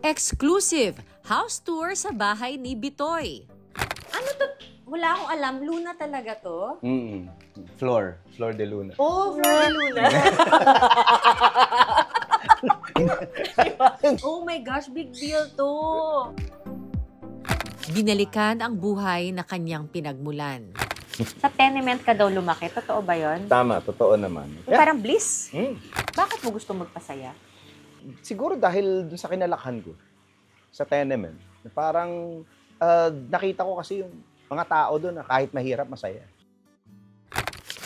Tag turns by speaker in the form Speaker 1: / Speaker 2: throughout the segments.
Speaker 1: Exclusive house tour sa bahay ni Bitoy.
Speaker 2: Ano to? Wala akong alam. Luna talaga to?
Speaker 3: Flor de Luna.
Speaker 2: Oh, Flor de Luna. Oh my gosh, big deal to.
Speaker 1: Binalikan ang buhay na kanyang pinagmulan.
Speaker 2: Sa tenement ka daw lumaki. Totoo ba yun?
Speaker 3: Tama, totoo naman.
Speaker 2: Parang bliss.
Speaker 3: Mm.
Speaker 2: Bakit mo gusto magpasaya?
Speaker 3: Siguro dahil dun sa kinalakhan ko sa tenement. Parang nakita ko kasi yung mga tao doon na kahit mahirap, masaya.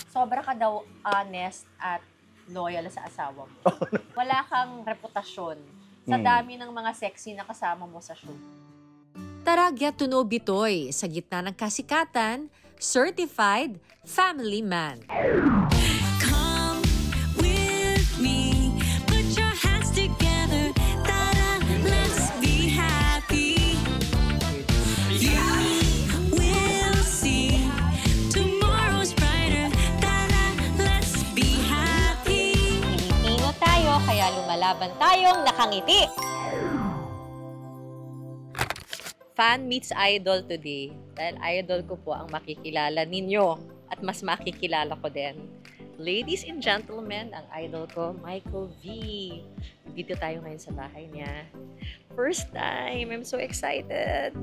Speaker 2: Sobra ka daw honest at loyal sa asawa mo. Wala kang reputasyon sa dami ng mga sexy na kasama mo sa show.
Speaker 1: Tara, get to know Bitoy sa gitna ng kasikatan, certified family man.
Speaker 4: Come with me, put your hands together, ta-da, let's be happy. You will see tomorrow's brighter, ta-da, let's be happy.
Speaker 2: Pilipino tayo, kaya lumalaban tayong nakangiti. Fan meets idol today. Dahil idol ko po ang makikilala ninyo at mas makikilala ko din. Ladies and gentlemen, ang idol ko, Michael V. Dito tayo ngayon sa bahay niya. First time. I'm so excited.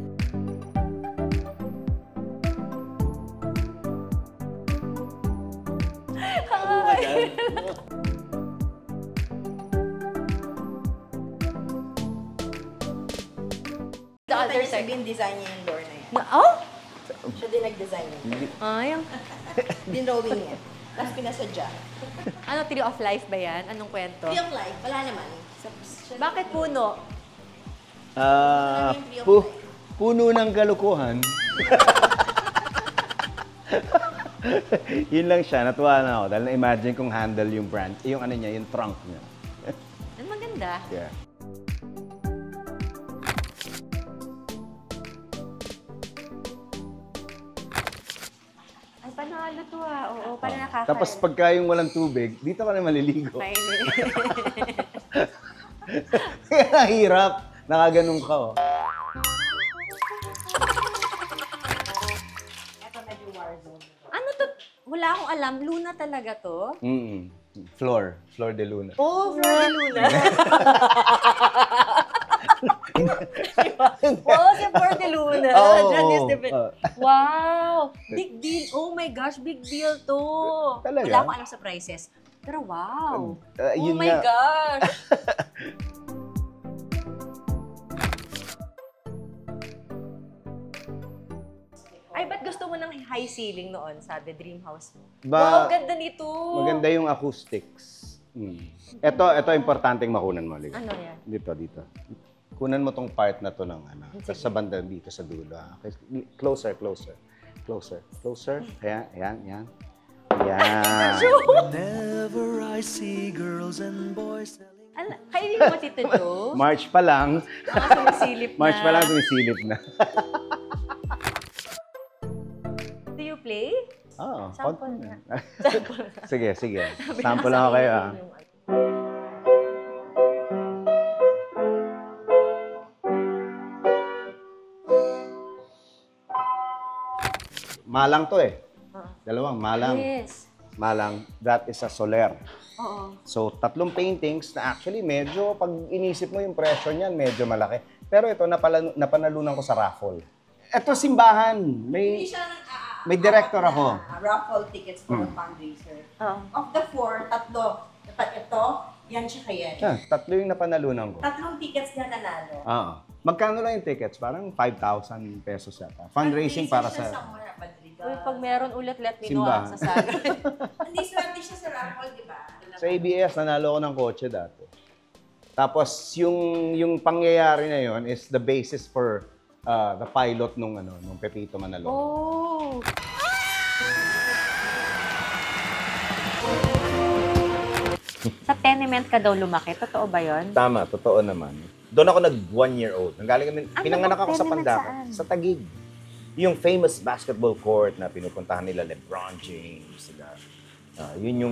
Speaker 2: Hi! The other side.
Speaker 5: Sabihin, design niya yung door na yan.
Speaker 2: Oh?
Speaker 5: Siya din nag-design niya.
Speaker 2: Ay,
Speaker 5: Dinrawing niya. Tapos pinasadya.
Speaker 2: ano, Tree of Life ba yan? Anong kwento?
Speaker 5: Tree of life, wala naman.
Speaker 2: Bakit puno?
Speaker 3: Puno ng kalukuhan. Yun lang siya, natuwa na ako. Dahil na-imagine kong handle yung brand, yung ano niya, yung trunk niya.
Speaker 2: Ang maganda.
Speaker 3: Yeah.
Speaker 2: Ay, panalo to ah. Oo, para nakaka...
Speaker 3: Tapos pagka yung walang tubig, dito ka na maliligo. Kaya nahirap. Nakaganong ka, oh.
Speaker 5: Ito medyo war zone.
Speaker 2: Ano to? Wala akong alam. Luna talaga to?
Speaker 3: Flor de Luna.
Speaker 2: Oh, Flor de Luna. Oh, si Flor de Luna. Wow! Big deal. Oh my gosh, big deal to.
Speaker 3: Talaga?
Speaker 2: Wala akong alam sa prices. Pero wow! Oh
Speaker 3: Yun
Speaker 2: my
Speaker 3: nga.
Speaker 2: gosh! Ay, ba't gusto mo ng high ceiling noon, sabi, dream house mo? Wow, ganda nito!
Speaker 3: Maganda yung acoustics. Ito importanteng makunan mo. Liga.
Speaker 2: Ano yan?
Speaker 3: Dito. Kunan mo tong part na to ng ano. Tapos sa banda dito sa dulo. Okay. Closer. Ayan. Yan.
Speaker 6: Whenever I see girls and boys selling...
Speaker 2: Kainin mo, Tito Joe?
Speaker 3: March pa lang.
Speaker 2: Sumisilip na.
Speaker 3: March pa lang sumisilip na.
Speaker 2: Do you play?
Speaker 3: Oo.
Speaker 2: Sample na.
Speaker 3: Sige. Sample lang ako kayo, ah. Malang to eh. Dalawang malang.
Speaker 2: Yes.
Speaker 3: Malang, that is a Soler.
Speaker 2: Oo.
Speaker 3: So, 3 paintings na actually medyo, pag inisip mo yung presyo niyan, medyo malaki. Pero ito, napanalunan ko sa raffle. Ito, simbahan.
Speaker 5: Hindi siya
Speaker 3: May director ako.
Speaker 5: Raffle tickets for a fundraiser. Of the 4, 3. Dapat ito, yan siya yan.
Speaker 3: 3 yung napanalunan ko.
Speaker 5: 3 tickets niya nanalo.
Speaker 3: Oo. Magkano lang yung tickets? Parang 5,000 pesos yata. Fundraising para
Speaker 5: siya
Speaker 3: sa...
Speaker 5: somewhere at Madrid.
Speaker 2: Uy, pag meron ulit, let me know
Speaker 3: Simbahan.
Speaker 2: sa saga.
Speaker 5: Hindi swerte siya sa raffle, di ba?
Speaker 3: Sa ABS, nanalo ko ng kotse dati. Tapos, yung pangyayari na yon is the basis for the pilot nung Pepito Manalo.
Speaker 2: Oh! Sa tenement ka daw lumaki. Totoo ba yon?
Speaker 3: Tama, totoo naman. Doon ako nag-1-year-old. Pinanganak ako sa
Speaker 2: tenement
Speaker 3: Pandacan,
Speaker 2: saan?
Speaker 3: sa Taguig. Yung famous basketball court na pinupuntahan nila LeBron James. Yun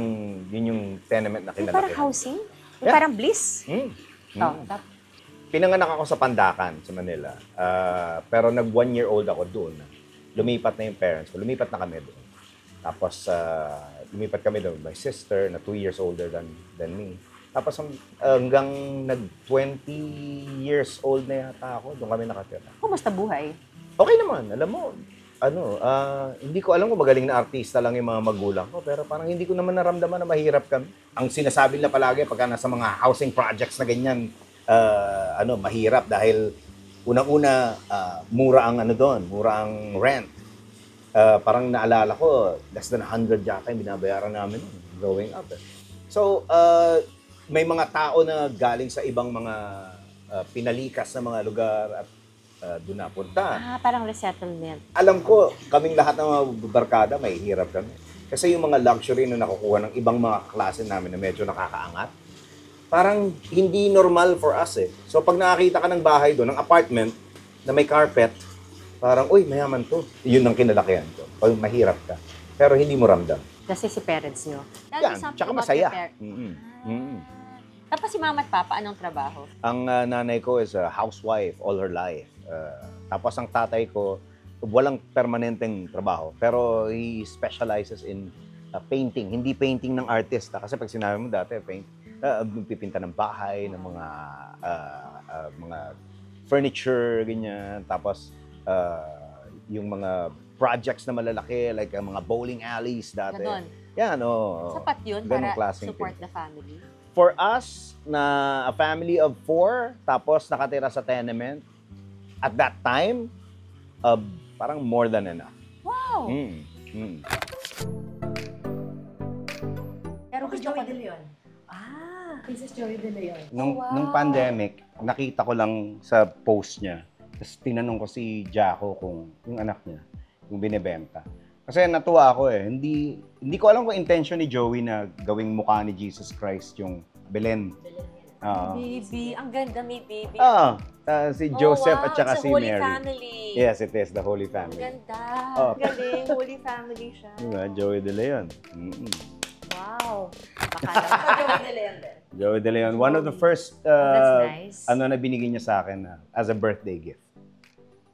Speaker 3: yung tenement na kinalaki.
Speaker 2: Parang housing?
Speaker 3: Yeah.
Speaker 2: Parang bliss?
Speaker 3: Mm.
Speaker 2: Oh,
Speaker 3: pinanganak ako sa Pandacan, sa Manila. Pero nag 1-year-old ako doon. Lumipat na yung parents ko. Lumipat na kami doon. Tapos, lumipat kami doon. My sister, na 2 years older than me. Tapos, hanggang nag-20 years old na yata ako, doon kami nakatira.
Speaker 2: Kumusta buhay?
Speaker 3: Okay naman. Alam mo, hindi ko alam kung magaling na artista lang yung mga magulang ko, pero parang hindi ko naman naramdaman na mahirap kami. Ang sinasabi nila palagi pagka nasa mga housing projects na ganyan, mahirap dahil unang-una, mura ang doon, mura ang rent. Parang naalala ko, less than 100 yata yung binabayaran namin growing up. So, may mga tao na galing sa ibang mga pinalikas na mga lugar at doon napunta.
Speaker 2: Parang resettlement.
Speaker 3: Alam ko, kaming lahat ng mga barkada, may hirap kami. Kasi yung mga luxury na nakukuha ng ibang mga klase namin na medyo nakakaangat, parang hindi normal for us eh. So pag nakakita ka ng bahay doon, ng apartment na may carpet, parang, uy, mayaman to. Yun ang kinalakihan ko. Pag mahirap ka. Pero hindi mo ramdam.
Speaker 2: Kasi si parents nyo.
Speaker 3: Yan, tsaka masaya.
Speaker 2: Tapos si mama at papa, anong trabaho?
Speaker 3: Ang nanay ko is a housewife all her life. Tapos ang tatay ko, walang permanenteng trabaho. Pero he specializes in painting. Hindi painting ng artista. Kasi pag sinabi mo dati, pipinta ng bahay, ng mga furniture, ganyan. Tapos yung mga projects na malalaki, like mga bowling alleys dati.
Speaker 2: Ganon.
Speaker 3: Yan,
Speaker 2: Sapat yun
Speaker 3: ganong
Speaker 2: para
Speaker 3: klaseng
Speaker 2: support
Speaker 3: thing.
Speaker 2: the family?
Speaker 3: For us, na a family of 4, tapos nakatira sa tenement, at that time, parang more than enough.
Speaker 2: Wow! Pero gusto ko
Speaker 5: De Leon. Princess Joy De Leon.
Speaker 3: Nung pandemic, nakita ko lang sa post niya. Tapos tinanong ko si Jaco kung yung anak niya, yung binebenta. Kasi natuwa ako eh. Hindi ko alam kung intention ni Joey na gawing mukha ni Jesus Christ yung Belen.
Speaker 2: Baby, ang ganda may baby.
Speaker 3: Si Joseph at saka
Speaker 2: It's a
Speaker 3: si
Speaker 2: Holy
Speaker 3: Mary.
Speaker 2: Family.
Speaker 3: Yes, it is the Holy
Speaker 2: Ang
Speaker 3: Family.
Speaker 2: ganda.
Speaker 3: Oh.
Speaker 2: Galing, Holy Family siya.
Speaker 3: Diba? Joey De Leon.
Speaker 2: Wow. Baka naman.
Speaker 5: Joy De Leon din.
Speaker 3: Joey De Leon. One of the first
Speaker 2: That's nice.
Speaker 3: na binigay niya sa akin as a birthday gift.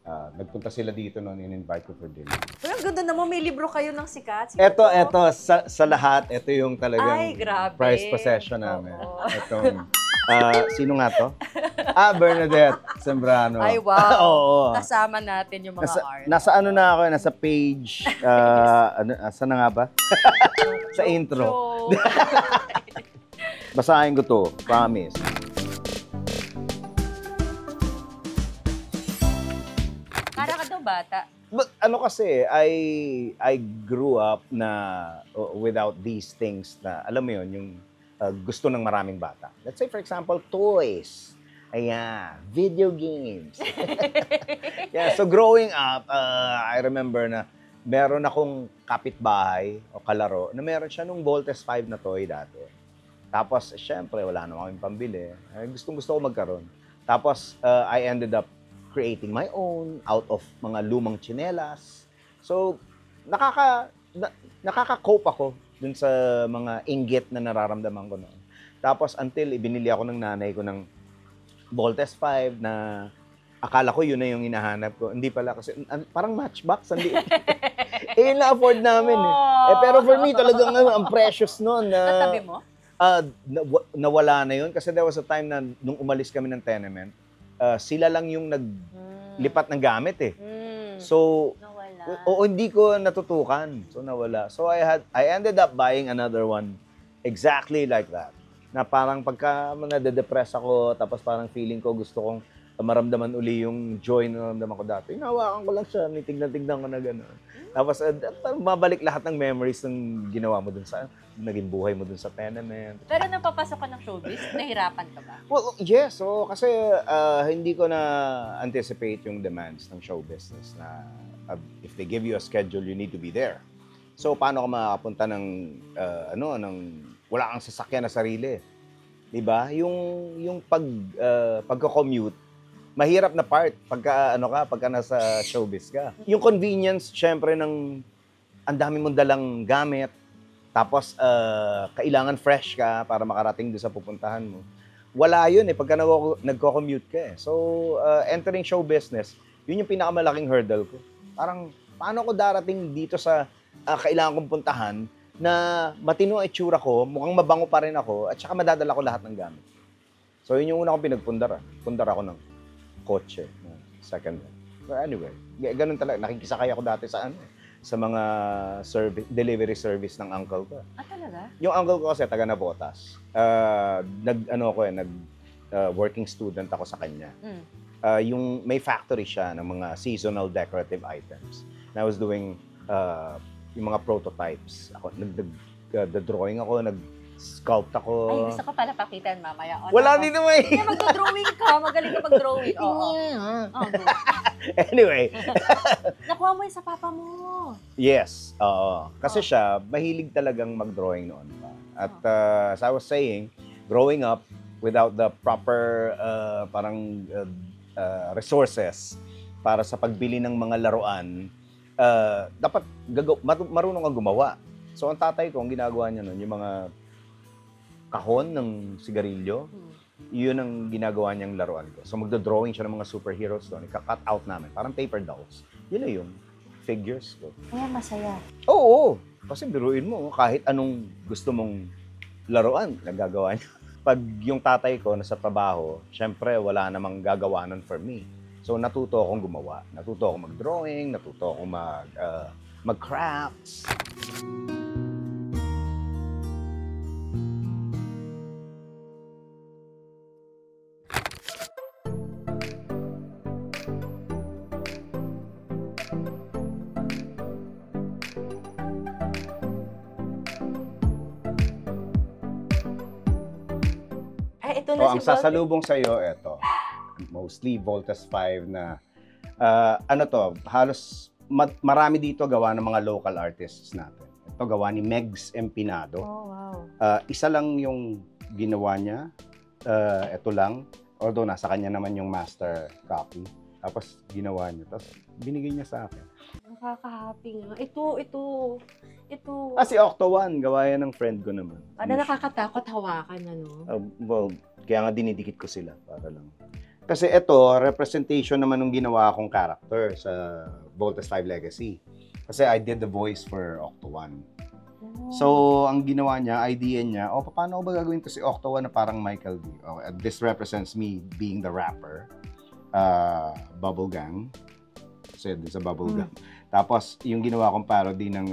Speaker 3: Nagpunta sila dito noon, in-invite ko for dinner.
Speaker 5: Pero ang ganda naman, may libro kayo ng sikat.
Speaker 3: Eto, sa lahat, ito yung talagang
Speaker 2: Ay, grabe.
Speaker 3: prized possession namin.
Speaker 2: Oo.
Speaker 3: Itong, sino nga to? Bernadette Sembrano.
Speaker 2: Ay, wow.
Speaker 3: Oo.
Speaker 2: Kasama natin yung mga art.
Speaker 3: Nasa ano na ako, nasa page, saan na nga ba? Sa intro. Basahin ko to, promise.
Speaker 2: Para ka daw bata.
Speaker 3: But ano kasi, I grew up na without these things na, alam mo yun, yung gusto ng maraming bata. Let's say, for example, toys. Ayan, video games. Yeah, so growing up, I remember na meron akong kapitbahay o kalaro na meron siya nung Voltes 5 na toy dati. Tapos, syempre, wala naman kaming pambili. Gustong-gusto ko magkaroon. Tapos, I ended up creating my own out of mga lumang tsinelas. So, nakaka-cope ako dun sa mga inggit na nararamdaman ko noon. Tapos, until ibinili ako ng nanay ko ng Voltes 5 na akala ko yun na yung hinahanap ko. Hindi pala kasi, parang matchbox. Yun na-afford namin eh. Pero for me, talagang ang precious noon.
Speaker 2: Natabi mo?
Speaker 3: Nawala na yun kasi there was a time na nung umalis kami ng tenement, sila lang yung naglipat ng gamit eh. So,
Speaker 2: Nawala.
Speaker 3: hindi ko natutukan. So, nawala. So, I ended up buying another one exactly like that. Na parang pagka nade-depress ako, tapos parang feeling ko gusto kong maramdaman uli yung joy na naramdaman ko dati. Hinawakan ko lang siya, tignan-tignan ko na gano'n. Tapos, mabalik lahat ng memories ng ginawa mo dun sa, naging buhay mo dun sa tenement.
Speaker 2: Pero nung papasok ka ng showbiz, nahirapan ka ba?
Speaker 3: Well, yes. So, kasi hindi ko na anticipate yung demands ng show business na if they give you a schedule, you need to be there. So, paano ka makakapunta ng wala kang sasakyan na sarili? 'Di ba? Yung pagko-commute, mahirap na part pagka nasa showbiz ka. Yung convenience, syempre, ng ang dami mong dalang gamit, tapos kailangan fresh ka para makarating doon sa pupuntahan mo. wala yun pagka nagko-commute ka So, entering show business, yun yung pinakamalaking hurdle ko. Parang, paano ko darating dito sa kailangan kong puntahan na matino ang itsura ko, mukhang mabango pa rin ako, at saka madadala ko lahat ng gamit. So, yun yung una kong pinagpundar. Pundar ako ng kotse, second hand. But anyway, ganun talaga. Nakikisakay ako dati sa sa mga delivery service ng uncle ko.
Speaker 2: Talaga?
Speaker 3: Yung uncle ko kasi taga Navotas. Working student ako sa kanya. Yung may factory siya ng mga seasonal decorative items. And I was doing yung mga prototypes. Ako nag-drawing ako, nag-sculpt ako.
Speaker 2: Ay, gusto ko pala pakitan mamaya.
Speaker 3: Wala din naman.
Speaker 2: Kaya magdo-drawing ka. Magaling ka mag-drawing. Oo.
Speaker 3: Anyway.
Speaker 2: Nakuha mo yun sa papa mo.
Speaker 3: Yes. Kasi siya, mahilig talagang mag-drawing noon pa. At as I was saying, growing up without the proper resources para sa pagbili ng mga laruan, dapat marunong kang gumawa. So ang tatay ko, ang ginagawa niya noon, yung mga kahon ng sigarilyo, yun ang ginagawa niyang laruan ko. So magdo-drawing siya ng mga superheroes doon, ika-cut out namin, parang paper dolls. Yun na yung figures ko.
Speaker 2: Kaya masaya.
Speaker 3: Oo, kasi biruin mo, kahit anong gusto mong laruan, nagagawa niya. Pag yung tatay ko nasa trabaho, syempre wala namang gagawanan for me. So natuto akong gumawa, natuto akong mag-drawing, natuto akong mag-crafts.
Speaker 2: Ito na
Speaker 3: Ang sasalubong sa iyo, ito. Mostly Voltas 5 na halos marami dito gawa ng mga local artists natin. Ito gawa ni Megs Empinado.
Speaker 2: Oh, wow.
Speaker 3: Isa lang yung ginawa niya. Ito lang. Although nasa kanya naman yung master copy. Tapos ginawa niya. Tapos binigay niya sa akin.
Speaker 2: Nakaka-happy nga. Ito.
Speaker 3: Si Octo One, gawa yan ng friend ko naman.
Speaker 2: Nakakatakot hawakan,
Speaker 3: Well, kaya nga dinidikit ko sila para lang. Kasi ito, representation naman ng ginawa akong character sa Voltas 5 Legacy. Kasi I did the voice for Octo One. So, ang ginawa niya, idea niya, paano ko ba gagawin to si Octo One na parang Michael D? This represents me being the rapper. Bubble Gang. Kasi dun sa Bubble Gang. Tapos, yung ginawa kong parody ng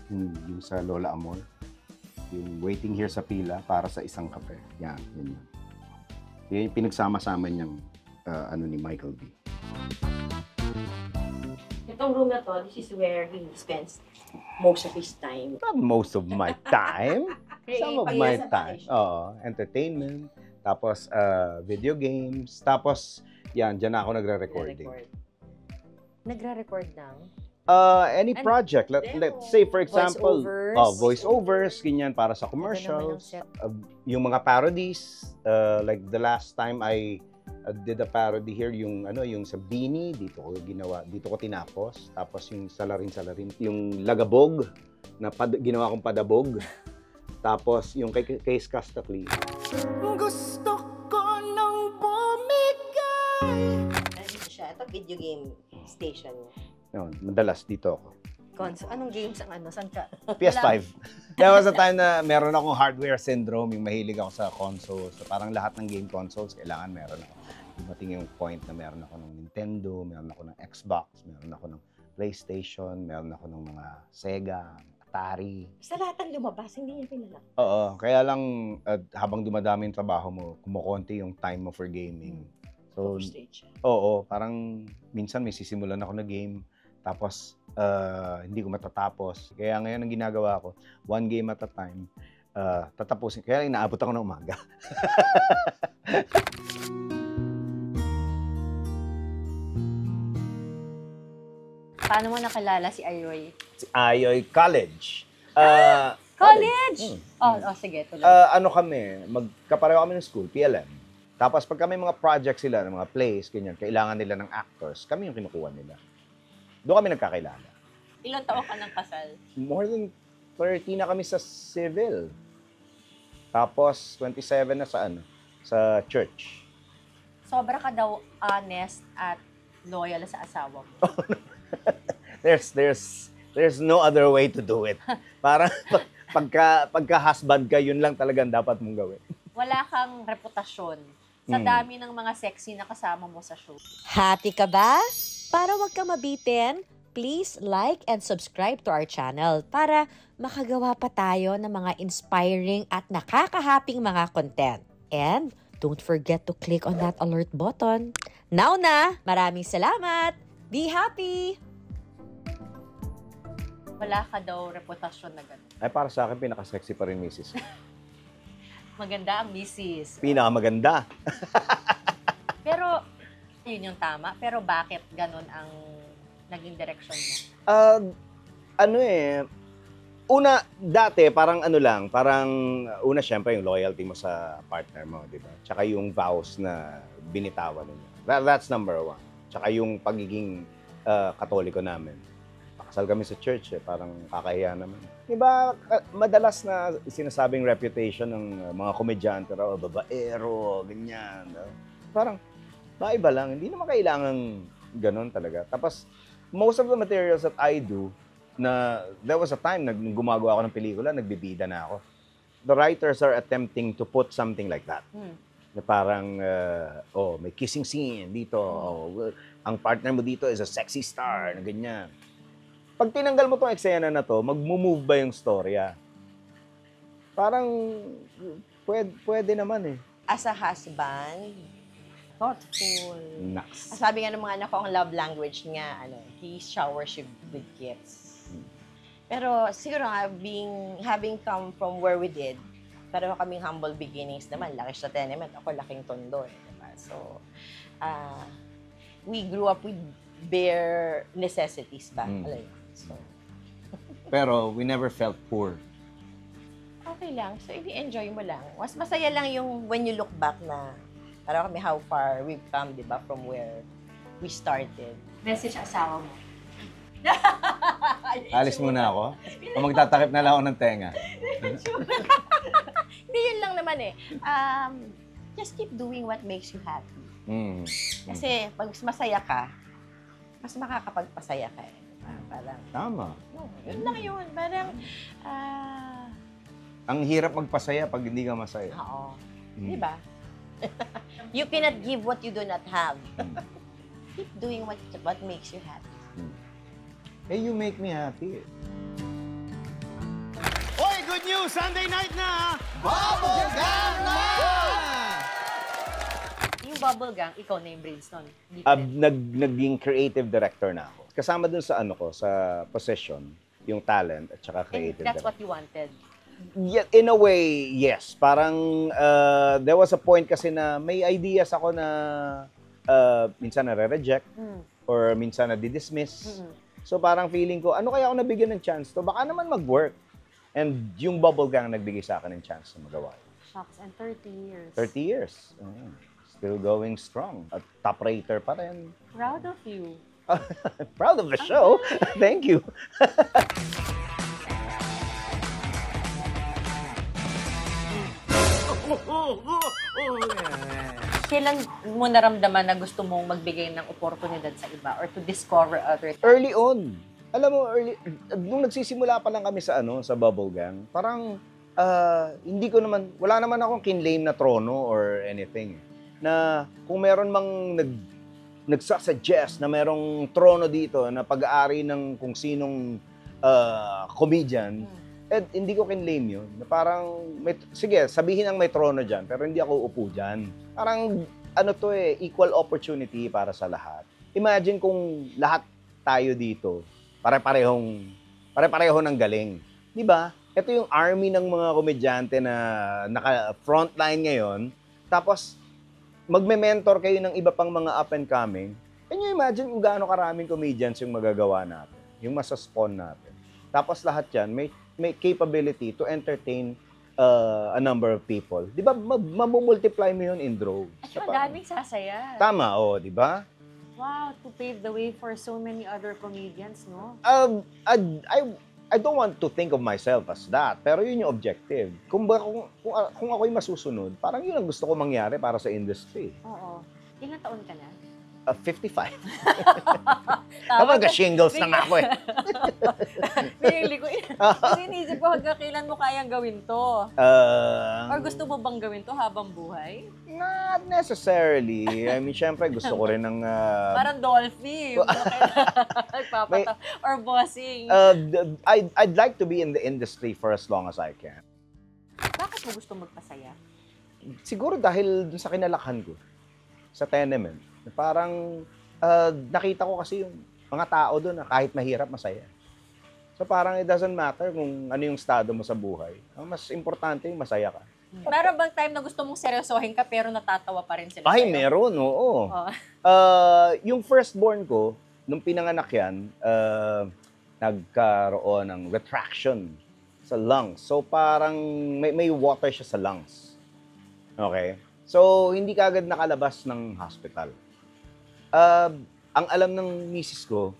Speaker 3: yung sa Lola Amor. Yung waiting here sa pila para sa isang kape. Yan. Yan yung pinagsama-sama niyang ni Michael B.
Speaker 2: Itong room na to, this is where he spends most of his time.
Speaker 3: Not most of my time. Some of my time. Entertainment. Tapos, video games. Tapos, dyan ako nagre-recording.
Speaker 2: Nagre-record ng?
Speaker 3: Any project. Let's say, for example, voiceovers, ganyan, para sa commercials. Yung mga parodies. Like the last time I did a parody here, yung sa Bini, dito ko tinapos. Tapos yung Salarin, yung Lagabog, na ginawa kong padabog. Tapos yung kay Skastacli.
Speaker 6: Gusto ko nang bumigay.
Speaker 2: Dito siya. Ito video game station.
Speaker 3: Madalas dito ako.
Speaker 2: Anong games ang Saan ka?
Speaker 3: PS5. There was a time na meron akong hardware syndrome, yung mahilig ako sa consoles. So, parang lahat ng game consoles, kailangan meron ako. Dumating yung point na meron ako ng Nintendo, meron ako ng Xbox, meron ako ng PlayStation, meron ako ng mga Sega, Atari.
Speaker 2: Sa lahat ng lumabas, hindi niya pinala.
Speaker 3: Oo, kaya lang habang dumadami yung trabaho mo, kumukonti yung time mo for gaming. So, parang minsan may sisimulan ako na game, tapos hindi ko matatapos. Kaya ngayon ang ginagawa ko, one game at a time, tatapusin. Kaya inaabot ako ng umaga.
Speaker 2: Paano mo nakilala si Ayoy?
Speaker 3: Si Ayoy, college.
Speaker 2: College! Sige, tuloy.
Speaker 3: Magkapareho kami ng school, PLM. Tapos pag kami mga projects sila, ng mga plays, ganyan, kailangan nila ng actors, kami yung kinukuha nila. Doon kami nagkakilala.
Speaker 2: Ilang taon ka ng kasal?
Speaker 3: More than 30 na kami sa civil. Tapos 27 na sa ano, sa church.
Speaker 2: Sobra ka daw honest at loyal sa asawa mo.
Speaker 3: There's no other way to do it. Parang pagka husband ka, yun lang talagang dapat mong gawin.
Speaker 2: Wala kang reputasyon sa dami ng mga sexy na kasama mo sa show.
Speaker 1: Happy ka ba? Para wag ka mabitin, please like and subscribe to our channel para makagawa pa tayo ng mga inspiring at nakakahaping mga content. And don't forget to click on that alert button. Now na! Maraming salamat! Be happy!
Speaker 2: Wala ka daw reputasyon na gano'n.
Speaker 3: Ay, para sa akin, pinaka-sexy pa rin, Mrs.
Speaker 2: Maganda ang misis.
Speaker 3: Pinakamaganda.
Speaker 2: Pero, yun yung tama. Pero bakit gano'n ang naging direksyon mo?
Speaker 3: Una, dati, parang una syempre yung loyalty mo sa partner mo, di ba? Tsaka yung vows na binitawan ninyo. That's number one. Tsaka yung pagiging katoliko namin. Pakasal kami sa church, parang kakahiya naman. Di ba, madalas na sinasabing reputation ng mga komedyante raw, babaero, ganyan. Parang, maiba lang. Hindi naman kailangan ganun talaga. Tapos, most of the materials that I do, there was a time na gumagawa ako ng pelikula, nagbibida na ako. The writers are attempting to put something like that. Na parang, may kissing scene dito. Ang partner mo dito is a sexy star, na ganyan. Pag tinanggal mo tong eksena na to, mag-move ba yung storya? Parang, pwede naman eh.
Speaker 5: As a husband, thoughtful.
Speaker 3: Nice.
Speaker 5: Sabi nga ng mga anak ko, ang love language niya, he showers you with gifts. Pero siguro nga, having come from where we did, pareho kaming humble beginnings naman. Laki sa tenement, ako laking tondo. Diba? So, we grew up with bare necessities ba? Alam mo? So,
Speaker 3: Pero we never felt poor.
Speaker 5: okay lang. So, i-enjoy mo lang. Mas masaya lang yung when you look back na parang kami how far we've come, di ba, from where we started.
Speaker 2: Message asawa mo.
Speaker 3: Alis muna ako. O magtatakip na lang ako ng tenga.
Speaker 5: Hindi, yun lang naman eh. Just keep doing what makes you happy. Kasi pag masaya ka, mas makakapagpasaya ka eh. Parang,
Speaker 3: Tama.
Speaker 5: yun lang yun. Parang,
Speaker 3: Ang hirap magpasaya pag hindi ka masaya.
Speaker 5: oo. Di ba? You cannot give what you do not have. Keep doing what makes you happy.
Speaker 3: Hey, you make me happy.
Speaker 7: Hoy, good news! Sunday night na! Bubble Gang na!
Speaker 2: Yung Bubble Gang, ikaw na yung brainstorm.
Speaker 3: Naging creative director na ako. Kasama dun sa sa position, yung talent at saka
Speaker 2: And
Speaker 3: creative
Speaker 2: that's
Speaker 3: director.
Speaker 2: what you wanted.
Speaker 3: Yeah, in a way, yes. Parang there was a point kasi na may ideas ako na minsan nare-reject or minsan na-dismiss. So parang feeling ko, ano kaya ako nabigyan ng chance to? Baka naman mag-work. And yung Bubble Gang nagbigay sa akin ng chance na magawa.
Speaker 2: Shocks, and 30 years.
Speaker 3: 30 years. Still going strong. At top rater pa rin.
Speaker 2: Proud of you.
Speaker 3: Proud of the show. Thank you.
Speaker 2: Kailan mo naramdaman na gusto mong magbigay ng oportunidad sa iba or to discover other things?
Speaker 3: Early on. Alam mo, nung nagsisimula pa lang kami sa sa Bubble Gang, parang hindi ko naman, wala naman akong kinlaim na trono or anything. Na kung meron mang nagsasuggest na merong trono dito na pag-aari ng kung sinong comedian, hindi ko kinlaim yun. Na parang, sige, sabihin ang may trono dyan, pero hindi ako upo dyan. Parang, equal opportunity para sa lahat. Imagine kung lahat tayo dito, pare-pareho ng galing. Di ba? Ito yung army ng mga komedyante na naka-frontline ngayon. Tapos, magme-mentor kayo ng iba pang mga up and coming. Can you imagine kung gaano karaming comedians yung magagawa natin? Yung masaspawn natin. Tapos lahat yan, may capability to entertain a number of people. Di ba, mamumultiply mo yun in droves.
Speaker 2: At madaming sasaya.
Speaker 3: Tama, di ba?
Speaker 2: Wow, to pave the way for so many other comedians, no?
Speaker 3: I don't want to think of myself as that, pero yun yung objective. Kung kung ako'y masusunod, parang yun ang gusto ko mangyari para sa industry.
Speaker 2: Oo. Ilang taon ka na?
Speaker 3: 55. Tama ka, shingles na nga ako eh.
Speaker 2: Pinili ko. Kasi iniisip ko hanggang kailan mo kayang gawin to? Or gusto mo bang gawin to habang buhay?
Speaker 3: Not necessarily. I mean, syempre gusto ko rin ng...
Speaker 2: Parang Dolphy. Yung nagpapata. Or bossing.
Speaker 3: I'd like to be in the industry for as long as I can.
Speaker 2: Bakit mo gusto magpasaya?
Speaker 3: Siguro dahil dun sa kinalakhan ko, sa tenement. Parang nakita ko kasi yung mga tao doon na kahit mahirap, masaya. So parang it doesn't matter kung ano yung estado mo sa buhay. Ang mas importante yung masaya ka.
Speaker 2: Meron bang time na gusto mong seryosohin ka pero natatawa pa rin sila
Speaker 3: Ay,
Speaker 2: sa'yo?
Speaker 3: meron, oo.
Speaker 2: Oh.
Speaker 3: Yung firstborn ko, nung pinanganak yan, nagkaroon ng retraction sa lungs. So parang may water siya sa lungs. Okay? So hindi ka agad nakalabas ng hospital. Ang alam ng misis ko,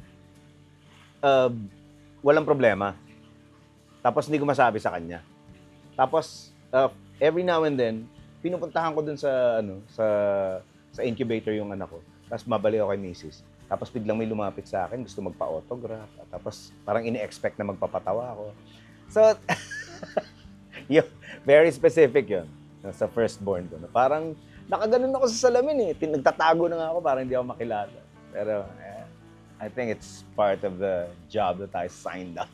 Speaker 3: walang problema. Tapos hindi ko masabi sa kanya. Tapos every now and then, pinupuntahan ko dun sa sa incubator yung anak ko. Tapos mabalik ako kay misis. Tapos biglang may lumapit sa akin, gusto magpa-autograph. Tapos parang ini-expect na magpapatawa ako. So very specific yun sa firstborn ko. Parang nakaganon ako sa salamin eh. Nagtatago na nga ako para hindi ako makilala. Pero I think it's part of the job that I signed up.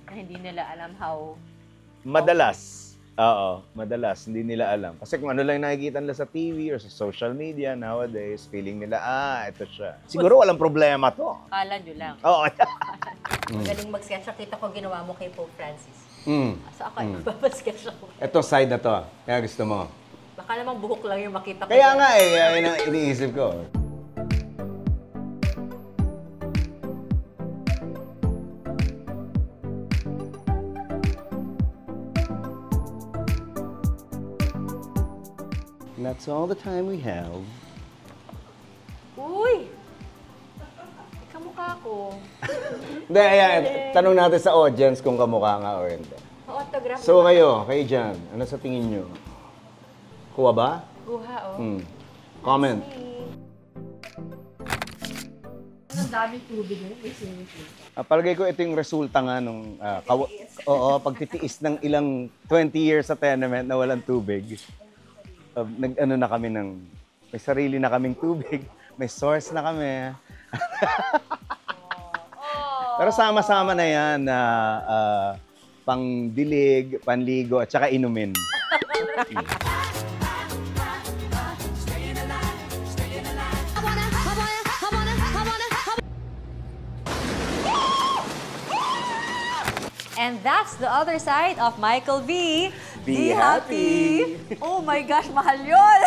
Speaker 2: Hindi nila alam how...
Speaker 3: Madalas. Oo, madalas. Hindi nila alam. Kasi kung ano lang nakikita nila sa TV or sa social media nowadays, feeling nila, ito siya. Siguro walang problema to.
Speaker 2: Kala nyo lang.
Speaker 3: Oo.
Speaker 2: Magaling mag-sketch. Kita ko ginawa mo kay Pope Francis. So ako, ipapasketch ako.
Speaker 3: Ito side na to. Kaya gusto mo.
Speaker 2: Baka namang buhok lang yung makita ko.
Speaker 3: Kaya nga yun ang iniisip ko. That's all the time we have.
Speaker 2: Uy! Kamukha ko.
Speaker 3: Hindi, ayan. Tanong natin sa audience kung kamukha nga o hindi.
Speaker 2: Autograph.
Speaker 3: So kayo Jan, ano sa tingin nyo? Kuha ba?
Speaker 2: Kuha, oh.
Speaker 3: Comment.
Speaker 2: Ang daming tubig yun.
Speaker 3: Palagay ko ito yung resulta nga nung pagtitiis ng ilang 20 years sa tenement na walang tubig. Nag-ano na kami may sarili na kaming tubig, may source na kami. Pero sama-sama na yan na pangdilig, panligo, at saka inumin.
Speaker 2: And that's the other side of Michael V.
Speaker 3: Be happy.
Speaker 2: Oh my gosh, mahal yun!